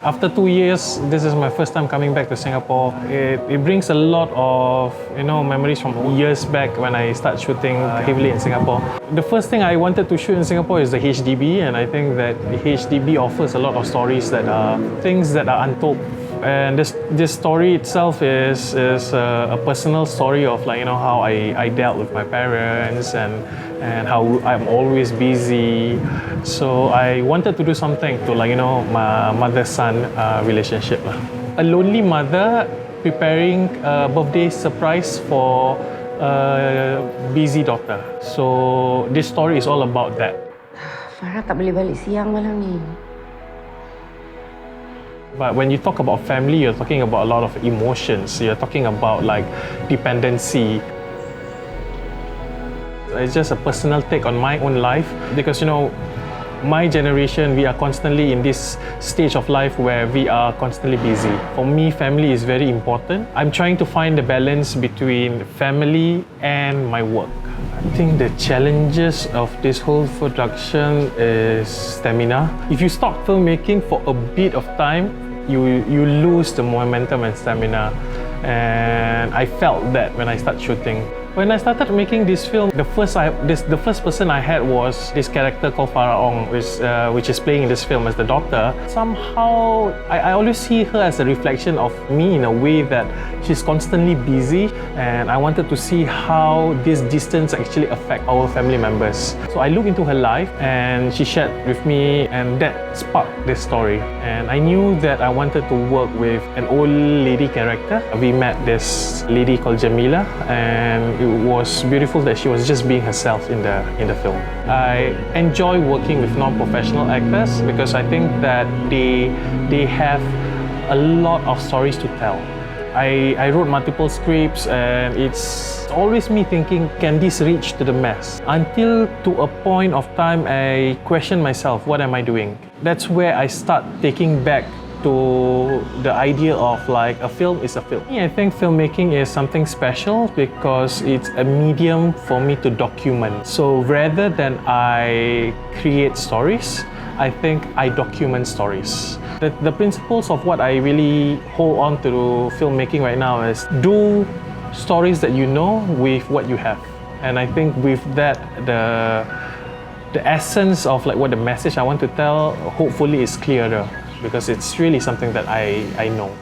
After 2 years, this is my first time coming back to Singapore. It brings a lot of memories from years back when I started shooting heavily in Singapore. The first thing I wanted to shoot in Singapore is the HDB, and I think that the HDB offers a lot of stories that are things that are untold. And this story itself is a personal story of how I dealt with my parents and how I'm always busy. So I wanted to do something to my mother-son relationship. A lonely mother preparing a birthday surprise for a busy daughter. So this story is all about that. Farah tak boleh balik siang malam ni. But when you talk about family, you're talking about a lot of emotions. You're talking about dependency. It's just a personal take on my own life because my generation, we are constantly in this stage of life where we are constantly busy. For me, family is very important. I'm trying to find the balance between family and my work. I think the challenges of this whole production is stamina. If you stop filmmaking for a bit of time, you lose the momentum and stamina. And I felt that when I started shooting. When I started making this film, the first person I had was this character called Farah Ong, which is playing in this film as the doctor. Somehow, I always see her as a reflection of me in a way that she's constantly busy, and I wanted to see how this distance actually affects our family members. So I looked into her life, and she shared with me, and that sparked this story. And I knew that I wanted to work with an old lady character. We met this lady called Jamila, and it was beautiful that she was just being herself in the film. I enjoy working with non-professional actors because I think that they have a lot of stories to tell. I wrote multiple scripts, and it's always me thinking, can this reach to the mass? Until to a point of time, I question myself, what am I doing? That's where I start taking back to the idea of a film is a film. I think filmmaking is something special because it's a medium for me to document. So rather than I create stories, I think I document stories. The principles of what I really hold on to filmmaking right now is do stories that you know with what you have. And I think with that, the essence of what the message I want to tell hopefully is clearer, because it's really something that I know.